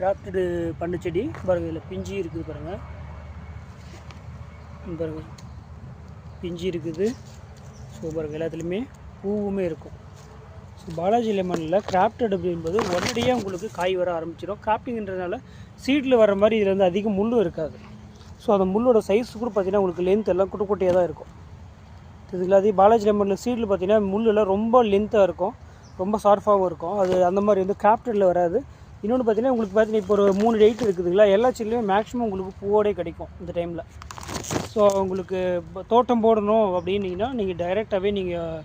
Crafted பண்ண செடி பாருங்கள். இதில் பிஞ்சு இருக்குது பாருங்கள். பாருங்கள் பிஞ்சு இருக்குது. ஸோ பாருங்கள் எல்லாத்துலேயுமே பூவுமே இருக்கும். ஸோ பாலாஜி லெமனில் கிராஃப்டட் அப்படின்பது உடனடியாக உங்களுக்கு காய் வர ஆரம்பிச்சிடும். கிராஃப்டிங்கிறதுனால சீட்டில் வர மாதிரி இதில் வந்து அதிக முள்ளும் இருக்காது. ஸோ அந்த முள்ளோட சைஸ் கூட பார்த்திங்கன்னா உங்களுக்கு லென்த் எல்லாம் குட்டி குட்டியாக தான் இருக்கும். இதுல அதே பாலாஜி லெமனில் சீட்டில் பார்த்திங்கன்னா முள்ளெல்லாம் ரொம்ப லென்த்தாக இருக்கும், ரொம்ப ஷார்ப்பாகவும் இருக்கும். அது அந்த மாதிரி வந்து கிராஃப்டடில் வராது. இன்னொன்று பார்த்திங்கன்னா உங்களுக்கு பார்த்திங்கன்னா இப்போ ஒரு 3 டேட் இருக்குதுங்களா, எல்லா செடிலையுமே மேக்ஸிமம் உங்களுக்கு பூவோடே கிடைக்கும் இந்த டைமில். ஸோ உங்களுக்கு தோட்டம் போடணும் அப்படின்னீங்கன்னா நீங்கள் டைரெக்டாகவே நீங்கள்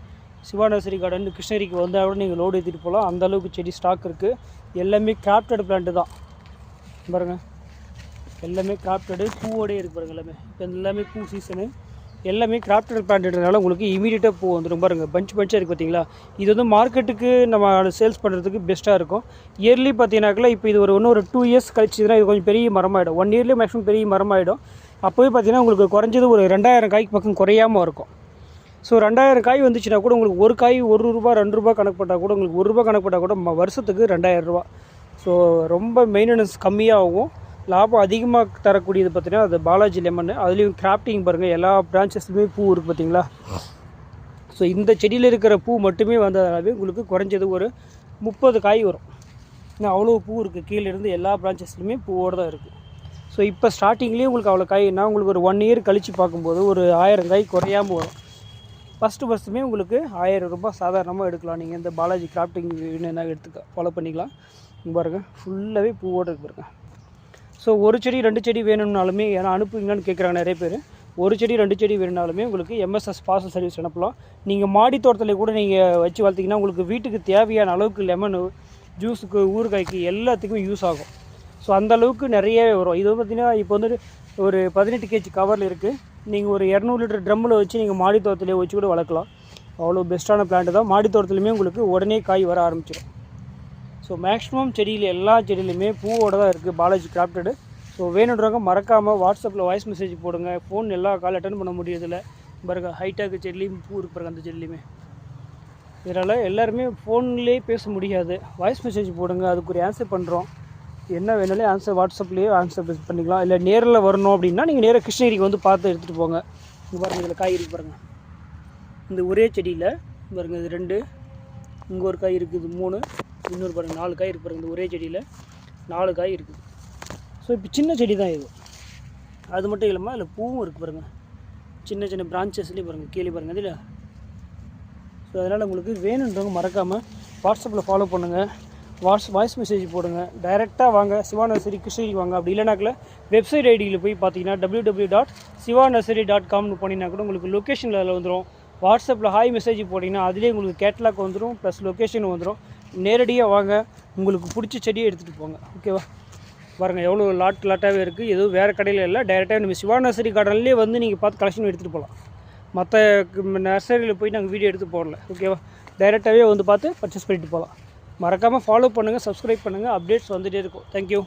சிவா நர்சரி கார்டன் கிருஷ்ணகிரிக்கு வந்தால் கூட நீங்கள் லோடு ஏற்றிட்டு போகலாம். அந்தளவுக்கு செடி ஸ்டாக் இருக்குது. எல்லாமே கிராஃப்டட் பிளான்ட்டு தான் பாருங்கள். எல்லாமே கிராஃப்டடு பூவோடே இருக்குது பாருங்கள். எல்லாமே இப்போ எல்லாமே பூ சீசனு. எல்லாமே கிராஃப்டட் பிளான்ட்னால உங்களுக்கு இமீடியட்டாக பூ வந்துடும் பாருங்கள். பஞ்சாக இருக்குது பார்த்தீங்களா. இது வந்து மார்க்கெட்டுக்கு நம்ம சேல்ஸ் பண்ணுறதுக்கு பெஸ்ட்டாக இருக்கும். இயர்லி பார்த்தீங்கன்னாக்கில் இப்போ இது இன்னும் ஒரு 2 இயர்ஸ் கழிச்சுதுன்னா இது கொஞ்சம் பெரிய மரமாகிடும். 1 இயர்லேயே மேக்ஸிமம் பெரிய மரமாகிடும். அப்போவே பார்த்தீங்கன்னா உங்களுக்கு குறைஞ்சது ஒரு 2000 காய்க்கு பக்கம் குறையாமல் இருக்கும். ஸோ 2000 காய் வந்துச்சுன்னா கூட உங்களுக்கு ஒரு காய் ₹1 ₹2 கணக்கு போட்டால் கூட உங்களுக்கு ₹1 கணக்கு போட்டால் கூட வருஷத்துக்கு ₹2000. ஸோ ரொம்ப மெயின்டெனன்ஸ் கம்மியாகவும் லாபம் அதிகமாக தரக்கூடியது பார்த்திங்கன்னா அது பாலாஜி லெமன். அதுலேயும் கிராஃப்டிங் பாருங்கள். எல்லா பிரான்ச்சஸ்லையுமே பூ இருக்குது பார்த்திங்களா. ஸோ இந்த செடியில் இருக்கிற பூ மட்டுமே வந்ததாகவே உங்களுக்கு குறைஞ்சது ஒரு 30 காய் வரும். இன்னும் அவ்வளோ பூ இருக்குது. கீழே இருந்து எல்லா பிரான்ச்சஸ்லையுமே பூவோடு தான் இருக்குது. ஸோ இப்போ ஸ்டார்டிங்லேயே உங்களுக்கு அவ்வளோ காய்னா உங்களுக்கு ஒரு 1 இயர் கழித்து பார்க்கும்போது ஒரு 1000 காய் குறையாமல் வரும். ஃபஸ்ட்டுமே உங்களுக்கு ₹1000 சாதாரணமாக எடுக்கலாம். நீங்கள் இந்த பாலாஜி கிராஃப்டிங் என்ன ஃபாலோ பண்ணிக்கலாம். பாருங்கள் ஃபுல்லாகவே பூவோடு இருக்கு பாருங்கள். ஸோ ஒரு செடி 2 செடி வேணும்னாலுமே ஏன்னா அனுப்புவீங்கன்னு கேட்குறாங்க நிறைய பேர். ஒரு செடி 2 செடி வேணும்னாலுமே உங்களுக்கு எம்எஸ்எஸ் பார்சல் சர்வீஸ் அனுப்பலாம். நீங்கள் மாடி தோட்டத்தில் கூட நீங்கள் வச்சு வளர்த்திங்கன்னா உங்களுக்கு வீட்டுக்கு தேவையான அளவுக்கு லெமனு ஜூஸுக்கு ஊறுகாய்க்கு எல்லாத்துக்குமே யூஸ் ஆகும். ஸோ அந்தளவுக்கு நிறையவே வரும். இது பார்த்திங்கன்னா இப்போ வந்து ஒரு 18 kg கவரில் இருக்குது. நீங்கள் ஒரு 200 லிட்டர் ட்ரம்மில் வச்சு நீங்கள் மாடி தோட்டத்திலே வச்சு கூட வளர்க்கலாம். அவ்வளோ பெஸ்ட்டான பிளான்ட்டு தான். மாடி தோட்டத்துலையுமே உங்களுக்கு உடனே காய் வர ஆரம்பிச்சிடும். ஸோ மேக்ஸிமம் செடியில் எல்லா செடியிலையுமே பூவோடு தான் இருக்குது பாலாஜி கிராஃப்டடு. ஸோ வேணுன்றவங்க மறக்காமல் வாட்ஸ்அப்பில் வாய்ஸ் மெசேஜ் போடுங்க. ஃபோன் எல்லா கால் அட்டன் பண்ண முடியதில்லை பாருங்க. ஹைட்டாக செடிலையும் பூ இருக்கு பாருங்க. அந்த செடிலையுமே இதனால் எல்லாருமே ஃபோன்லேயே பேச முடியாது. வாய்ஸ் மெசேஜ் போடுங்க, அதுக்கு ஒரு ஆன்சர் பண்ணுறோம். என்ன வேணாலும் ஆன்சர் வாட்ஸ்அப்லேயே ஆன்சர் பண்ணிக்கலாம். இல்லை நேரில் வரணும் அப்படின்னா நீங்கள் நேராக கிருஷ்ணகிரிக்கு வந்து பார்த்து எடுத்துகிட்டு போங்க. இங்கே பாருங்கள் இதில் காய் இருக்குது பாருங்கள். இந்த ஒரே செடியில் பாருங்கள் இது 2, இங்கே ஒரு காய் இருக்குது 3, இன்னொரு பாருங்கள் 4 காய் இருக்குது பாருங்கள். இந்த ஒரே செடியில் 4 காய் இருக்குது. ஸோ இப்போ சின்ன செடி தான் இது. அது மட்டும் இல்லாமல் அதில் பூவும் இருக்குது பாருங்கள். சின்ன சின்ன பிரான்ச்சஸ்லேயும் பாருங்கள் கீழே பாருங்கள் இதில். ஸோ அதனால் உங்களுக்கு வேணுன்றவங்க மறக்காமல் வாட்ஸ்அப்பில் ஃபாலோ பண்ணுங்கள். வாய்ஸ் மெசேஜ் போடுங்க. டைரெக்டாக வாங்க சிவா நர்சரி கிருஷ்ணகிரி வாங்க. அப்படி இல்லைனாக்கில் வெப்சைட் ஐடியில் போய் பார்த்தீங்கன்னா www.sivanursery.com போனீங்கன்னா கூட உங்களுக்கு லொக்கேஷனில் அதில் வந்துடும். வாட்ஸ்அப்பில் ஹாய் மெசேஜ் போட்டிங்கன்னா அதிலே உங்களுக்கு கேட்லாக் வந்துடும், ப்ளஸ் லொக்கேஷன் வந்துடும். நேரடியாக வாங்க, உங்களுக்கு பிடிச்ச செடியை எடுத்துகிட்டு போங்க. ஓகேவா. பாருங்கள் எவ்வளோ லாட்டாகவே இருக்குது. எதுவும் வேறு கடையில் இல்லை. டைரெக்டாக நம்ம சிவா நர்சரி கார்டன்லேயே வந்து நீங்கள் பார்த்து கலெக்ஷன் எடுத்துகிட்டு போகலாம். மற்ற நர்சரியில் போய் நாங்கள் வீடியோ எடுத்து போடல. ஓகேவா. டைரெக்டாகவே வந்து பார்த்து பர்ச்சேஸ் பண்ணிட்டு போகலாம். மறக்காமல் ஃபாலோ பண்ணுங்கள், சப்ஸ்கிரைப் பண்ணுங்கள். அப்டேட்ஸ் வந்துகிட்டே இருக்கும். தேங்க்யூ.